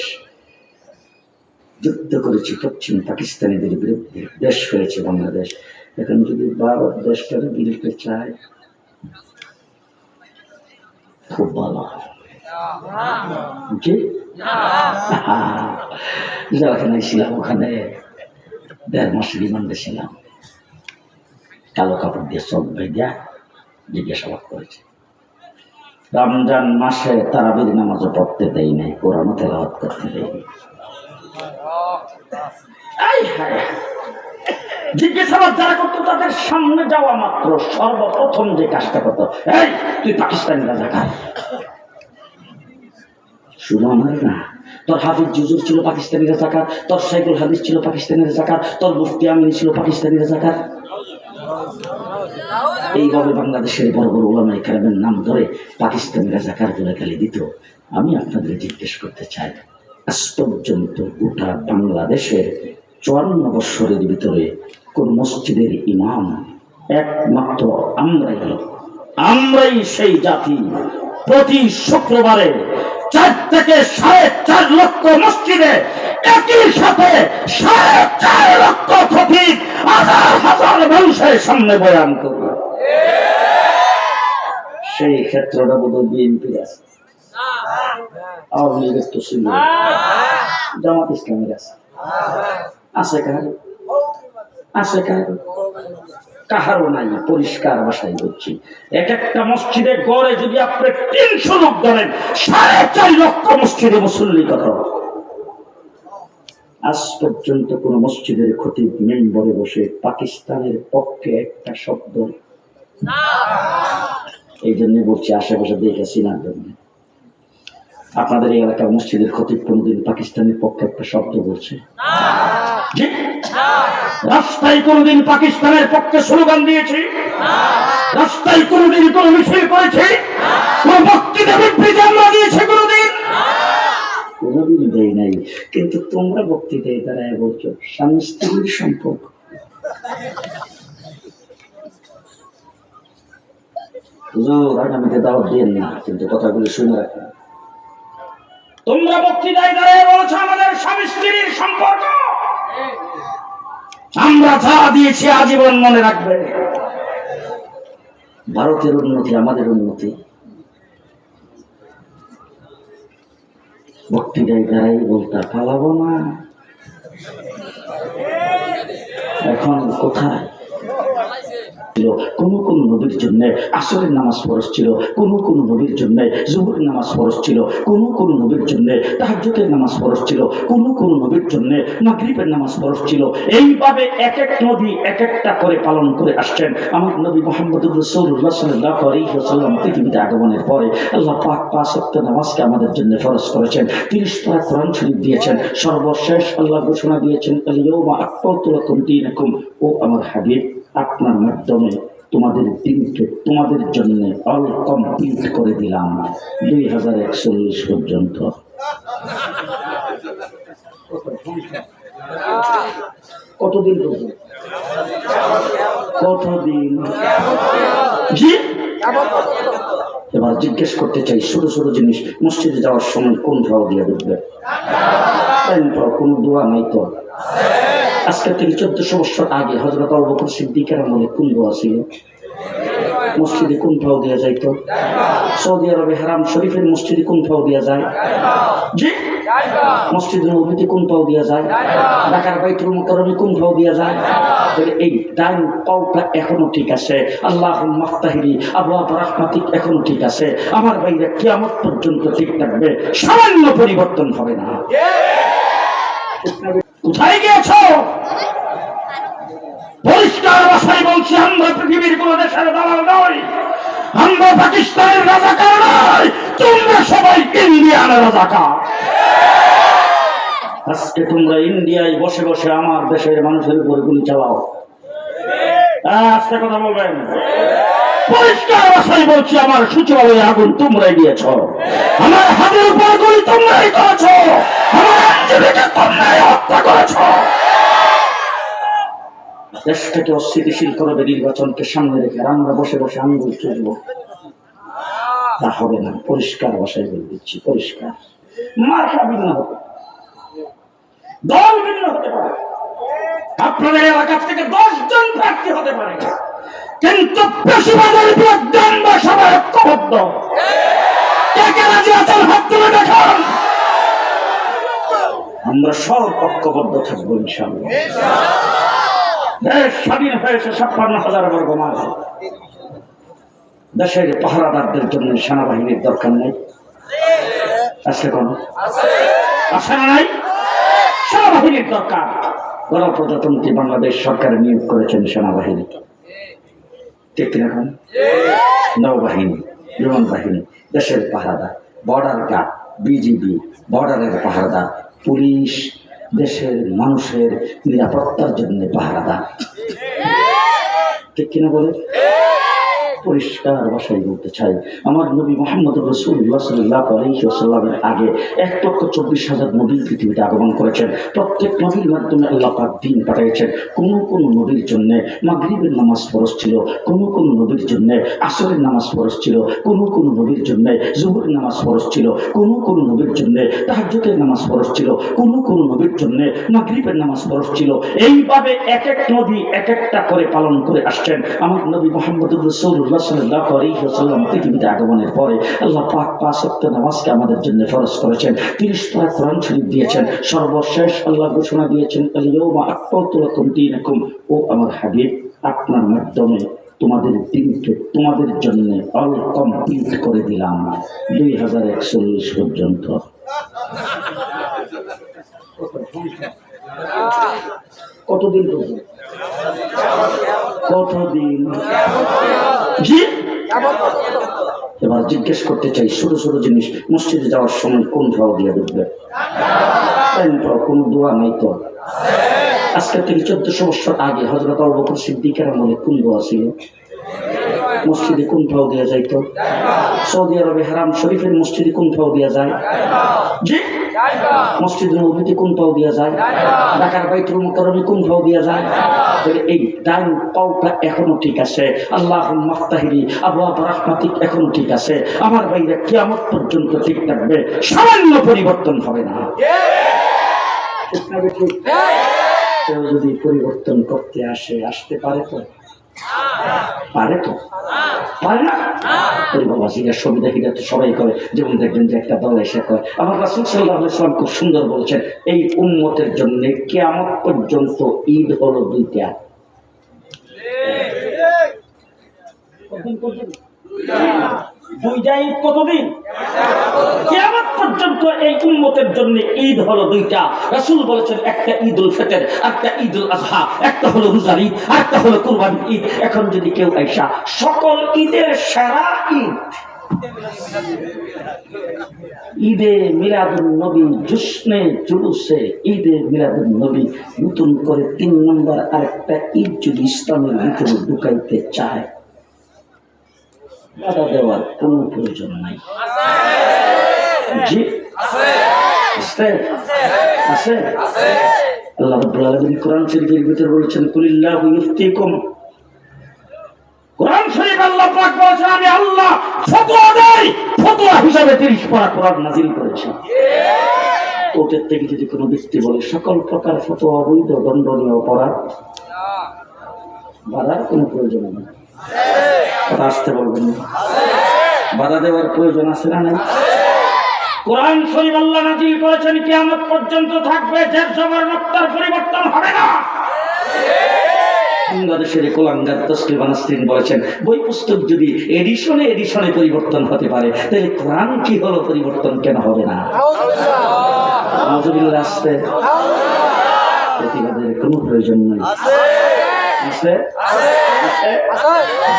যুদ্ধ করেছি পশ্চিম পাকিস্তানিদের বিরুদ্ধে, দেশ হয়েছে বাংলাদেশ। এখন যদি ভারত দেশটাকে গিলতে চায়, খুব ভালো জি। যেখানে ছিলাম ওখানে 1.5 মাস রিমান্ডে ছিলাম। কালো কাপড় দিয়ে সব ভেজা জিজ্ঞাসাবাদ করেছে। রমজান মাসে তারাবির নামাজও পড়তে দেয় নাই, কোরআনও তেলাওয়াত করতে দেয়নি। জিজ্ঞাসাবাদ যারা করতো তাদের সামনে যাওয়া মাত্র সর্বপ্রথম যে কাজটা করতো, এই তুই পাকিস্তানি রাজাকার। শুধু আমার না, তোর হাফিজ জুজুর ছিল পাকিস্তানি রাজাকার, তোর সাইকুল হাদিস ছিল পাকিস্তানি রাজাকার, তোর মুফতি আমিন ছিল পাকিস্তানি রাজাকার। এইভাবে বাংলাদেশের বড় বড় উলামায়ে কেরামের নাম ধরে পাকিস্তানি রাজাকার বলে গালি দিত। আমি আপনাদের জিজ্ঞেস করতে চাই, আজ পর্যন্ত গোটা বাংলাদেশের 54 বৎসরের ভিতরে কোন মসজিদের ইমাম? একমাত্র আমরাই সেই জাতি। প্রতি শুক্রবারে 4 থেকে 4.5 লক্ষ মসজিদে একই সাথে 4.5 লক্ষ খতিব হাজার হাজার মানুষের সামনে বয়ান করবে। সেই ক্ষেত্রটা বোধহয় বিএনপির আছে, আওয়ামী লীগের তো ছিল, জামাত ইসলামের আছে। আছে কারো? আছে কারো? কাহারও নাই। পরিষ্কার ভাষায় বলছি, এক একটা মসজিদে গড়ে যদি আপনি 300 লোক ধরেন, 4.5 লক্ষ মসজিদে মুসল্লি কথা। আজ পর্যন্ত কোন মসজিদের খতিব মেম্বরে বসে পাকিস্তানের পক্ষে একটা শব্দ। এই জন্য বলছি আশেপাশে দেখে চিনার জন্য। আপনাদের এই এলাকার মসজিদের খতিব কোনদিন পাকিস্তানের পক্ষে একটা শব্দ বলছে? রাস্তায় কোনদিন পাকিস্তানের পক্ষে স্লোগান দিয়েছি? রাস্তায় কোনদিন কোন মিছিল করেছে? কোন বক্তৃতা বিবৃতি আমরা দিয়েছে কোনদিন? কোনদিন দেয় নাই। কিন্তু তোমরা বক্তৃতায় দাঁড়ায় বলছো স্বামী স্ত্রীর সম্পর্ক। আগামীতে দাওয়াত দেন না, কিন্তু কথাগুলো শুনে রাখেন। তোমরা বক্তৃতায় দাঁড়ায় বলছো আমাদের স্বামী স্ত্রীর সম্পর্ক। আমরা যা দিয়েছি আজীবন মনে রাখবে। ভারতের উন্নতি আমাদের উন্নতি। বক্তৃতায় দাঁড়াই বলতে পালাবো না। এখন কোথায়? কোন কোন নবীর জন্য আসরের নামাজ ফরজ ছিল, কোন কোন নবীর জন্য জোহরের নামাজ ফরজ ছিল, কোন কোন নবীর জন্য তাহাজ্জুদের নামাজ ফরজ ছিল, কোন কোন নবীর জন্য মাগরিবের নামাজ ফরজ ছিল। এইভাবে এক এক নবী এক একটা করে পালন করে আসছেন। আমার নবী মুহাম্মদুর রাসূলুল্লাহ সাল্লাল্লাহু আলাইহি ওয়াসাল্লাম পৃথিবীতে আগমনের পরে আল্লাহ পাক 5 ওয়াক্ত নামাজকে আমাদের জন্য ফরজ করেছেন। 30 পারা কোরআন শরীফ দিয়েছেন। সর্বশেষ আল্লাহ ঘোষণা দিয়েছেন, আল ইয়াউমা আকমালতু লাকুম দীনাকুম। ও আমার হাবিব, আপনার মাধ্যমে তোমাদের দিনকে তোমাদের জন্য অল কমপ্লিট করে দিলাম 2041 পর্যন্ত। কতদিন? কতদিন? জি, এবার জিজ্ঞেস করতে চাই, ছোট ছোট জিনিস মসজিদে যাওয়ার সময় কোন ভাও দিয়ে ঢুকবে? কোন দোয়া নাই তো? আজকে থেকে 1400 বছর আগে হযরত আবু বকর সিদ্দিকের আমলে কোন দোয়া ছিল? মসজিদে কোন ভাও দেওয়া যাইতো? সৌদি আরবে হারাম শরীফের মসজিদে কোন ভাও দেওয়া যায়? জি, মসজিদে নববীতে কোন পাও দেওয়া যায়? ঢাকার বাইতুল মুকাররমে কোন পাও দেওয়া যায়? এই ডাইন পাওটা এখনো ঠিক আছে। আল্লাহুম্মা ফতাহিলি আবওয়াব রাহমাতিক এখনো ঠিক আছে। আমার ভাইরা কিয়ামত পর্যন্ত ঠিক থাকবে, সামান্য পরিবর্তন হবে না। কোথায় গিয়েছো? পরিষ্কার ভাষায় বলছি, আমরা পৃথিবীর কোন দেশের দালাল নই, আমরা পাকিস্তানের রাজাকার নই, তোমরা সবাই ইন্ডিয়ান রাজাকার। আজকে তোমরা ইন্ডিয়ায় বসে বসে আমার দেশের মানুষের উপর গুলি চালাও। আজকে কথা বলবেন, পরিষ্কার ভাষায় বলছি, আমার সচিবালয়ে আগুন তোমরাই দিয়েছ, আমার হাতের উপর গুলি তোমরাই করেছ, আমার আইনজীবীকে তোমরাই হত্যা করেছ। দেশটাকে অস্থিতিশীল করবে নির্বাচনকে সামনে রেখে আমরা বসে বসে আঙ্গুল চুষবো, তা হবে না। পরিষ্কার ভাষায় বলে দিচ্ছি, পরিষ্কার। মার্কা ভিন্ন হতে, দল ভিন্ন হতে পারে, আপনাদের এলাকা থেকে 10 জন প্রার্থী হতে পারে, কিন্তু পেশিবাদের বিরুদ্ধে আমরা সবাই ঐক্যবদ্ধ। কে কে রাজি আছেন হাত তুলে দেখান। আমরা সব ঐক্যবদ্ধ থাকবো ইনশাআল্লাহ। দেশ স্বাধীন হয়েছে 56,000 বর্গ মাইল। দেশের পাহারাদারদের জন্য সেনাবাহিনীর দরকার নেই। আছে কোন আছে না? নাই। সেনাবাহিনীর দরকার। গণপ্রজাতন্ত্রী বাংলাদেশ সরকার নিয়োগ করেছেন সেনাবাহিনী, ঠিক কিনা? নৌবাহিনী, বিমান বাহিনী, দেশের পাহারাদার, বর্ডার গার্ড, বিজিবি, বর্ডারের পাহারাদার, পুলিশ, দেশের মানুষের নিরাপত্তার জন্য পাহারাদার, ঠিক কিনা বলে? পরিষ্কার ভাষায় বলতে চাই, আমার নবী মুহাম্মদ রাসূলুল্লাহ সাল্লাল্লাহু আলাইহি ওয়াসাল্লামের আগে 1,24,000 নবী পৃথিবীতে আগমন করেছেন। প্রত্যেক নবীর মাধ্যমে আল্লাহ পাক দ্বীন পাঠিয়েছেন। কোন কোন নবীর জন্য মাগরিবের নামাজ ফরজ ছিল, কোন কোন নবীর জন্য আসরের নামাজ ফরজ ছিল, কোন কোন নবীর জন্য জোহরের নামাজ ফরজ ছিল, কোন কোন নবীর জন্য তাহাজ্জুদের নামাজ ফরজ ছিল, কোন কোন নবীর জন্য মাগরিবের নামাজ ফরজ ছিল। এইভাবে এক এক নবী এক একটা করে পালন করে আসছেন। আমার নবী মুহাম্মদ রাসূলুল্লাহ সাল্লাল্লাহু আলাইহি ওয়াসাল্লাম পৃথিবীতে আগমনের পরে আল্লাহ পাক 5 ওয়াক্ত নামাজকে আমাদের জন্য ফরজ করেছেন। 30 পারা কোরআন শরীফ দিয়েছেন। সর্বশেষ আল্লাহ ঘোষণা দিয়েছেন, আল-ইয়াউমা আকমালতু লাকুম দীনাকুম। ও আমার হাবিব, আপনার মাধ্যমে তোমাদের দিনকে তোমাদের জন্য অল কমপ্লিট করে দিলাম 2041 পর্যন্ত। কতদিন পর্যন্ত? কতদিন? জি, এবার জিজ্ঞেস করতে চাই, ছোট ছোট জিনিস, মসজিদে যাওয়ার সময় কোন ভাও দিয়ে ঢুকবে? কোন দোয়া নাই তো? আজকে থেকে 1400 বছর আগে হযরত আবু বকর সিদ্দিকের আমলে কোন দোয়া ছিল? মসজিদে কোন ভাও দেওয়া যাইত? সৌদি আরবে হারাম শরীফের মসজিদে কোন ভাও দেওয়া যায়? জি, মসজিদ নববীতে কোন পাও দেওয়া যায়? ঢাকার বাইতুল মুকাররমে কোন পাও দেওয়া যায়? এই ডান পাওটা এখনো ঠিক আছে। আল্লাহুম্মা আফতাহিলি আবওয়াব রাহমাতিক এখনো ঠিক আছে। আমার ভাইরা কিয়ামত পর্যন্ত ঠিক থাকবে, সামান্য পরিবর্তন হবে না। কেউ যদি পরিবর্তন করতে আসতে পারে তো? পারে তো? পারে না? পরিবারবাসীরা সুবিধাহীরা তো সবাই করে। যেমন দেখবেন যে একটা দল এসে কয়, আমার রাসূল সাল্লাল্লাহু আলাইহি ওয়াসাল্লাম খুব সুন্দর বলেছেন, এই উম্মতের জন্য কিয়ামত পর্যন্ত ঈদ হলো 2টা। দুইটা ঈদ কতদিন? কিয়ামত পর্যন্ত এই উম্মতের জন্য ঈদ হলো 2টা। রাসূল বলেছেন, একটা ঈদুল ফিতর, একটা ঈদুল আযহা, একটা হলো রোজার ঈদ, একটা হলো কুরবানির ঈদ। এখন যদি কেউ আইসা সকল ঈদের সেরা ঈদ ঈদে মিলাদুন নবী, জুসনে জুলুসে ঈদে মিলাদুন নবী, নতুন করে 3 নম্বর আরেকটা ঈদ যদি ইসলামের ভিতরে ঢুকাইতে চায়, বাধা দেওয়ার কোনো প্রয়োজন নাই। জি আছে, আছে। আল্লাহ রাব্বুল আলামিন কোরআন শরীফের ভিতরে বলেছেন, কুলিল্লাহু ইফতিকুম। কোরআন শরীফ আল্লাহ পাক বলেছেন, আমি আল্লাহ ফতোয়া দেই, ফতোয়া হিসাবে 30 পারা কোরআন নাযিল করেছি। ওদের থেকে যদি কোনো ব্যক্তি বলে সকল প্রকার ফতোয়া অবৈধ, দণ্ডনীয় অপরাধ, বাধার কোনো প্রয়োজন নেই। আসতে বলবেন, বাধা দেওয়ার প্রয়োজন আছে না? নাই। কোরআন শরীফ আল্লাহ নাযিল করেছেন, কিয়ামত পর্যন্ত থাকবে, যার জবর নক্তার পরিবর্তন হবে না। বাংলাদেশের কোলাঙ্গার তসলিমা নাসরিন বলেছেন, বই পুস্তক যদি এডিশনে পরিবর্তন হতে পারে, তাহলে কোরআন কি হলো পরিবর্তন কেন হবে না? নাউযুবিল্লাহ। আসতে প্রতিবাদের কোনো প্রয়োজন নেই। আছে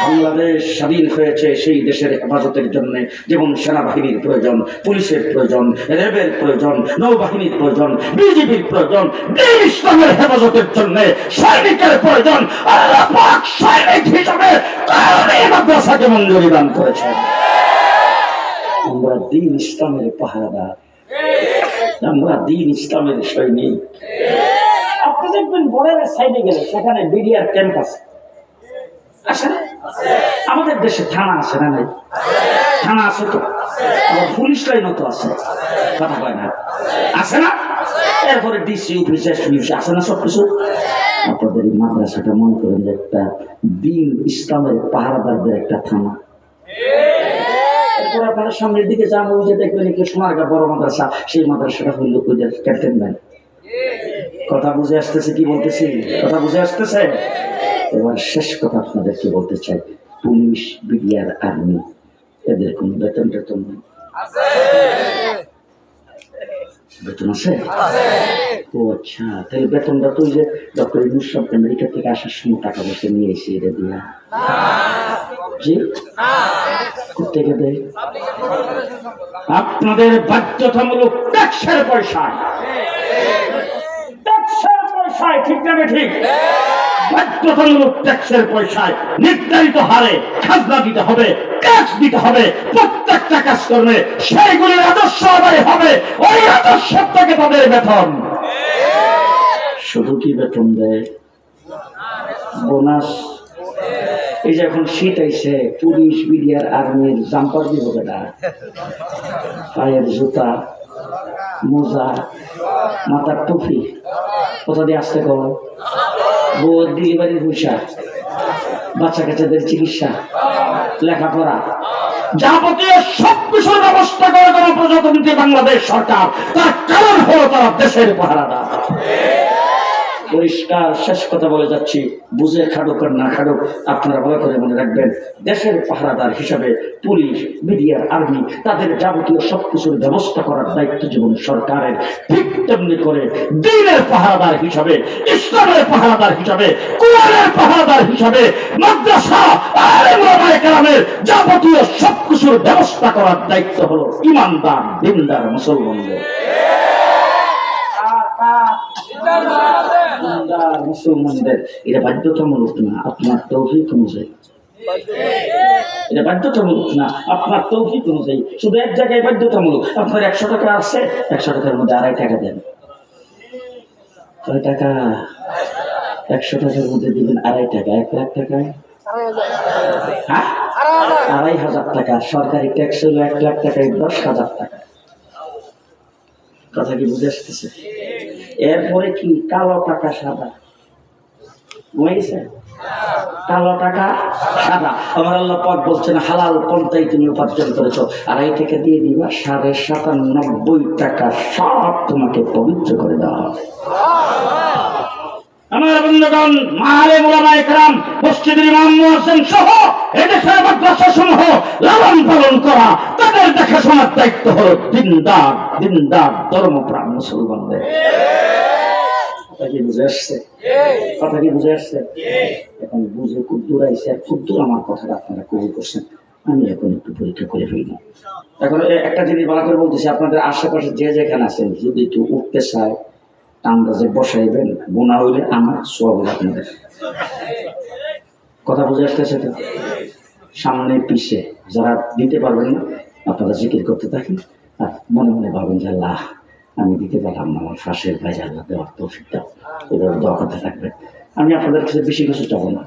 বাংলাদেশ স্বাধীন হয়েছে সেই দেশের হেফাজতের জন্য, যেমন সেনাবাহিনীর প্রয়োজন, পুলিশের প্রয়োজন, র্যাবের প্রয়োজন, নৌবাহিনীর প্রয়োজন, বিজিবির প্রয়োজন, দিন ইসলামের হেফাজতের জন্য সৈনিকের প্রয়োজন। আল্লাহ পাক সৈনিক হিসাবে কারণে মাদ্রাসাকে মঞ্জুরি দান করেছেন। আমরা দিন ইসলামের পাহারাদার, আমরা দিন ইসলামের সৈনিক। আপনি দেখবেন বর্ডারের সাইডে গেলে সেখানে বিডিআর ক্যাম্প আছে, আছে না? আমাদের দেশে থানা আছে না? নাই? থানা আছে তো, আবার পুলিশ লাইনও তো আছে, কথা কয় না, আছে না? এরপরে ডিসি অফিস, এসপি আছে না? সবকিছু। আপনাদের এই মাদ্রাসাটা মনে করেন যে একটা দিন ইসলামের পাহারাদারদের একটা থানা। এরপর আপনারা সামনের দিকে যান, ওই যে দেখবেন একটু সোনারগাঁ বড় মাদ্রাসা, সেই মাদ্রাসাটা হইল ওইটার ক্যাপ্টেন ব্যাংক। কথা বুঝে আসতেছে কি বলতেছি? কথা বুঝে আসতেছে? এবার শেষ কথা আপনাদেরকে বলতে চাই, পুলিশ, বিডিআর, আর্মি এদের কোন বেতন টেতন নেই। বেতন আছে? ও আচ্ছা, তাহলে বেতনটা তো যে ডক্টর ইউনূস সাহেব আমেরিকা থেকে আসার সময় টাকা পয়সা নিয়ে এসে এটা দিয়া জি কোথেকে দেয়? আপনাদের বাধ্যতামূলক ট্যাক্সের পয়সায়, ঠিক না? ঠিক। বাধ্যতামূলক ট্যাক্সের পয়সায় নির্ধারিত হারে খাজনা দিতে হবে, ট্যাক্স দিতে হবে। প্রত্যেকটা কাজ করবে সেইগুলির আদর্শ আদায় হবে, ওই আদর্শ থেকে তাদের বেতন। শুধু কি বেতন দেয়? বোনাস। এই যে এখন শীত আইছে, পুলিশ, বিডিআর, আর্মির জাম্পার দিব বেটা, পায়ের জুতা, মোজা, মাথার টুপি, কোথা দিয়ে আসতে কর, বউয়ের ডেলিভারির পয়সা, বাচ্চা কাচ্চাদের চিকিৎসা, লেখাপড়া, যাবতীয় সবকিছুর ব্যবস্থা করে গণপ্রজাতন্ত্রী বাংলাদেশ সরকার। তার কারণ হলো তারা দেশের পাহারাদার। পরিষ্কার শেষ কথা বলে যাচ্ছি, বুঝে খাড়ুক আর না খাড়ুক, আপনারা ভালো করে মনে রাখবেন, দেশের পাহারাদার হিসাবে পুলিশ, বিডিআর, আর্মি তাদের যাবতীয় সবকিছুর ব্যবস্থা করার দায়িত্ব যেমন সরকারের, ঠিক তেমনি করে দ্বীনের পাহারাদার হিসাবে, ইসলামের পাহারাদার হিসাবে, কোরআনের পাহারাদার হিসাবে মাদ্রাসা আলেম ওলামায়ে কেরামের যাবতীয় সবকিছুর ব্যবস্থা করার দায়িত্ব হলো ইমানদার দিনদার মুসলমানদের। মুসলমানদের এটা বাধ্যতামূলক না, আপনার তৌফিক অনুযায়ী। এটা বাধ্যতামূলক না, আপনার তৌফিক অনুযায়ী। শুধু এক জায়গায় বাধ্যতামূলক, আপনার 100 টাকা আছে, 100 টাকার মধ্যে 2.5 টাকা দেন। কয় টাকা? 100 টাকার মধ্যে দিবেন 2.5 টাকা। 1 লাখ টাকায় 2,500 টাকা। সরকারি ট্যাক্স হলো 1 লাখ টাকায় 10,000 টাকা। কথা কি বুঝে আসতেছে? এরপরে কি কালো টাকা সাদা বুঝেছে? কালো টাকা সাদা। আমার আল্লাহ পাক বলছেন হালাল পন্থাই তুমি উপার্জন করেছো, 2.5 টাকা দিয়ে দিবা, 97.5 টাকা সব তোমাকে পবিত্র করে দেওয়া হবে। আমার বন্ধুগণ, আলেম ওলামায়ে কেরাম, মসজিদের ইমাম মুয়াজ্জিন সহ এদেশের মাদ্রাসা সমূহ লালন পালন করা, তাদের দেখাশোনার দায়িত্ব হলো দিনদার দিনদার ধর্মপ্রাণ মুসলমানদের। কথা কি বুঝে আসছে? কথা কি বুঝে আসছে? এখন বুঝে খুব দূর আইসে, আর খুব দূর আমার কথাটা আপনারা কবুল করছেন। আমি এখন একটু পরীক্ষা করে ফেলব। এখন একটা জিনিস ভালো করে বলতেছি, আপনাদের আশেপাশে যে যেখানে আছেন যদি কেউ উঠতে চায়, আন্দাজে বসাইবেন, বোনা হইলে আমার সব আপনাদের। কথা বুঝে আসতেছে তো? সামনে পিছে যারা দিতে পারবেন না, আপনারা জিকির করতে থাকেন আর মনে মনে ভাবেন যে আল্লাহ আমি দিতে পারলাম না, আমার ফাঁসের ভাই আল্লাহ দেওয়ার তৌফিক দাও, এভাবে দোয়া করতে থাকবেন। আমি আপনাদের কাছে বেশি কিছু চাবো না।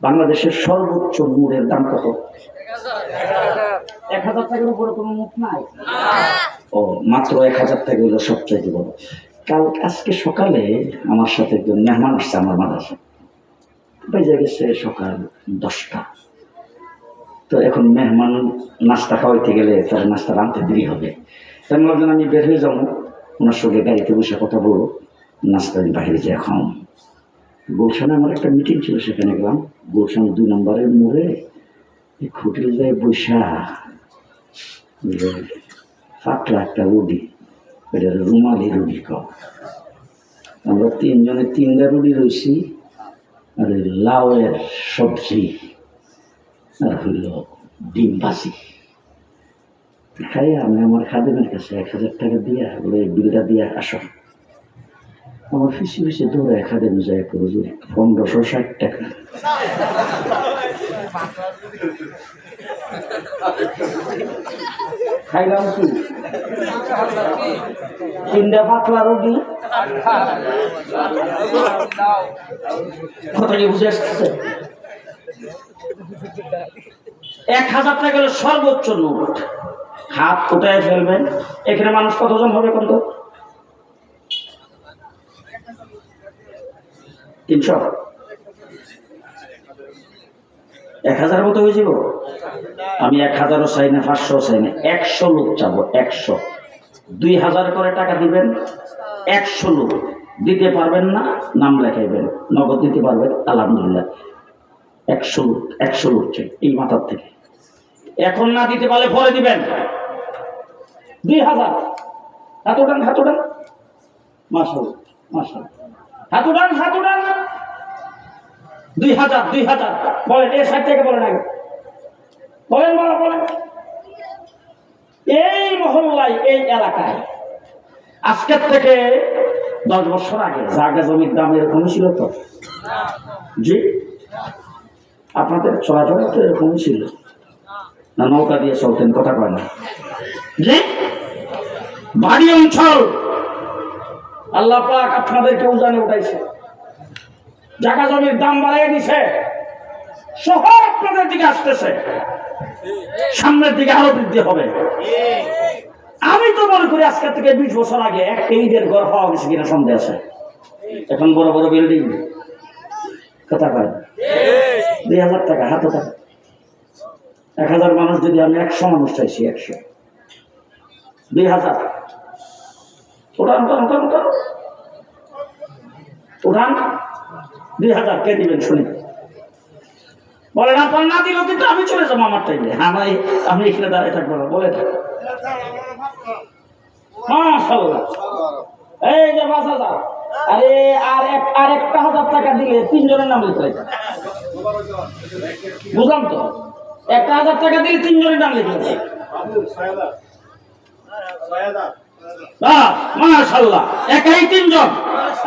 বাংলাদেশের সর্বোচ্চ মুড়ের দাম কত? 1,000 টাকার উপরে কোনো মুখ নাই? ও মাত্র 1,000 টাকা হলো সবচাইতে বড়। আজকে সকালে আমার সাথে একজন মেহমান আসছে আমার মাদ্রাসা, বেজে গেছে সকাল 10টা। তো এখন মেহমান নাস্তা খাওয়াইতে গেলে তার নাস্তা রাঁধতে দেরি হবে। তাই ভাবলাম আমি বের হয়ে যাবো, ওনার সঙ্গে গাড়িতে বসে কথা বলবো, নাস্তা আমি বাইরে যেয়ে খাওয়াম। গুলশানে আমার একটা মিটিং ছিল, সেখানে গেলাম। গুলশান 2 নম্বরের মোড়ে হোটেল যায় বৈশা পাতলা একটা রুটি, এটা রুমালি রুটি খাও। আমরা 3 জনে 3টা রুটি রয়েছি, আর লাউয়ের সবজি আর হইল ডিম ভাজি খাই। আমি আমার খাদেমের কাছে 1000 টাকা দিয়া বলে বিলটা দিয়া আসো। আমার ফিসি ফিসে দৌড়ে খাদেম যায় হুজুর 1560 টাকা। খাইলাম কি 3টা পাতলা রুটি। কথা কি বুঝে আসতেছে? 1000 টাকা হলো সর্বোচ্চ নোট। হাত উঠায় ফেলবেন। এখানে মানুষ কতজন হবে কত? 300 1000 মতো হয়ে যাব। আমি 1000ও চাই না, 500ও চাই না, 100 লোক চাবো। 100 2000 করে টাকা দিবেন। 100 লোক দিতে পারবেন না, নাম লেখাইবেন। নগদ দিতে পারবেন আলহামদুলিল্লাহ। 100 লোক চাই এই মাথার থেকে। এখন না দিতে পারলে পরে দিবেন। 2000 হাত উঠান, হাত উঠান। মাশাআল্লাহ মাশাআল্লাহ, হাত উঠান, হাত উঠান। 2000 বলেন। এই 60 টাকা বলেন আগে, বলেন বলেন বলেন। এই মহল্লায়, এই এলাকায় আজকের থেকে 10 বছর আগে জায়গা জমির দাম এরকমই ছিল তো? জি, আপনাদের চলাফেরা তো এরকমই ছিল না? নৌকা দিয়ে চলতেন, কথা কয় না? জি, বাড়ি অঞ্চল আল্লাহ পাক আপনাদেরকে উজানে উঠাইছে, জায়গা জমির দাম বাড়াই দিছে, শহর আপনাদের দিকে আসতেছে, সামনের দিকে আরো বৃদ্ধি হবে। আমি তো মনে করি আজকের থেকে 20 বছর আগে একটা ঈদের ঘর পাওয়া গেছে কিনা সন্দেহ আছে। এখন বড় বড় বিল্ডিং, কথা কয়। 2000 টাকা হাতে টাকা। 1000 মানুষ যদি আমি 100 মানুষ চাইছি, 100 2000 উঠান উঠান উঠান উঠান উঠান। 2000 কে দিবেন শুনি? বলেন। আপনার না দিলেও কিন্তু আমি চলে যাবো আমার টাইমে। আমি এখানে দাঁড়িয়ে থাকবো না, বলে থাকবো। মাশাআল্লাহ, এই যে 5000। আরে আর একটা 1000 টাকা দিলে 3 জনের নাম লিখে রাখা। বুঝলাম তো, 1000 টাকা দিলে 3 জনের নাম লিখে রাখা। মাশাআল্লাহ, একাই 3 জন।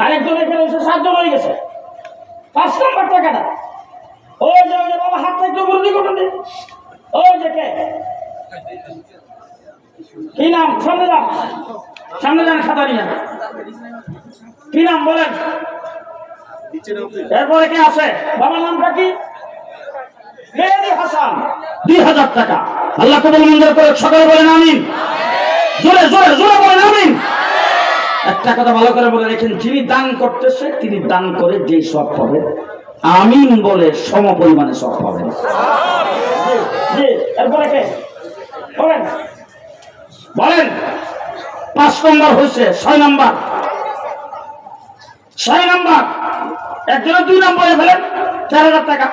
আরেকজন এখানে এসে 7 জন হয়ে গেছে। 5 নম্বর টাকাটা ওই যে বাবা হাতটা একটু বললি কোথায়? ওই যে কে, কি নাম? সামনে যান, সামনে যান, খাতা নিয়ে। কি নাম বলেন? এরপরে কে আছে? বাবার নামটা কি? মেহেদি হাসান। 2000 টাকা। আল্লাহ কবুল মঞ্জুর করে। সকলে বলেন আমিন। জোরে জোরে জোরে বলেন আমিন। একটা কথা ভালো করে বলে রেখেন, যিনি দান করতেছে তিনি দান করে যেই সব পাবেন, আমিন বলে সম পরিমাণে সব পাবেন। এরপরে কে বলেন? বলেন। 5 নম্বর হয়েছে। 6 নম্বর, 6 নম্বর। একজনে 2 নম্বরে ফেলেন, 4000 টাকা।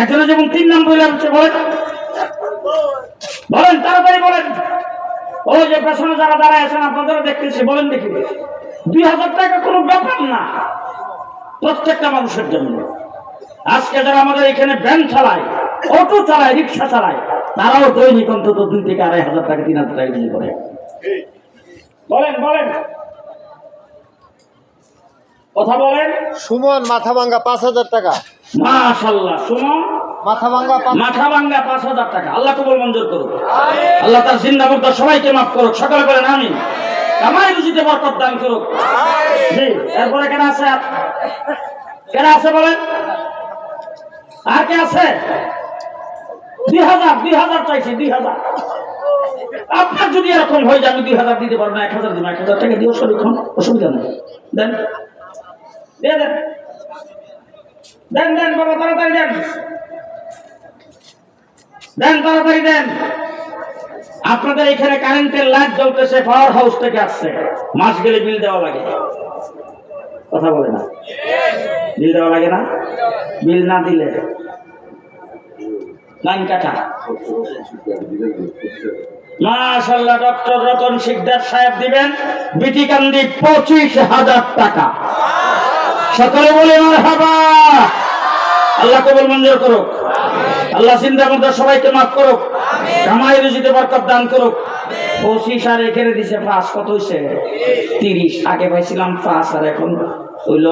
একজনে যেমন 3 নম্বরে হচ্ছে, বলেন বলেন তাড়াতাড়ি বলেন। ওই যে পেছনে যারা দাঁড়ায় আছেন আপনাদেরও দেখতেছি, বলেন দেখি। 2000 টাকা কোনো ব্যাপার না প্রত্যেকটা মানুষের জন্য। আজকে যারা আমাদের এখানে ভ্যান চালায়, অটো চালায়, রিক্সা চালায়, তারাও দৈনিক অন্তত 2 থেকে 2500 টাকা 3000 টাকা বিক্রি করে। বলেন বলেন, কথা বলেন। সুমন মাথাভাঙ্গা 5000 টাকা। মাশাআল্লাহ, সুমন মাথাভাঙ্গা 5000 টাকা। আল্লাহ কবুল মঞ্জুর করুক। আল্লাহ তার জিন্দা মুর্দা সবাইকে মাফ করুক। সকলে বলেন আমিন। কামাই রুজিতে বরকত দান করুক। জি, এরপরে কেন আছে? কেন আছে বলেন? আর কে আছে? 2000 চাইছি। 2000। আপনার যদি এরকম হয়ে যায় আমি 2000 দিতে পারবো না, 1000 দিব। 1000 টাকা দিও, শরীর অসুবিধা নেই। দেন দেন দেন দেন বাবা, তাড়াতাড়ি দেন, দেন তাড়াতাড়ি দেন। আপনাদের এখানে কারেন্টের লাইট জ্বলতেছে, পাওয়ার হাউস থেকে আসছে। মাস গেলে বিল দেওয়া লাগে, কথা বলে না? বিল দেওয়া লাগে না? বিল না দিলে লাইন কাটা। মাশাআল্লাহ, ডক্টর রতন শিকদার সাহেব দিবেন বিটিকান্দি 25,000 টাকা। সকলে বলে মারহাবা। আল্লাহ কবুল মঞ্জুর করুক। আল্লাহ চিন্তা করতে সবাইকে মাফ করুক। কামাই রুজিতে বরকত দান করুক। 25 আর এখানে দিছে 5, কত হইছে? 30। আগে পাইছিলাম 5 আর এখন হইল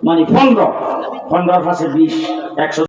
মানে 15 15 5 20 100।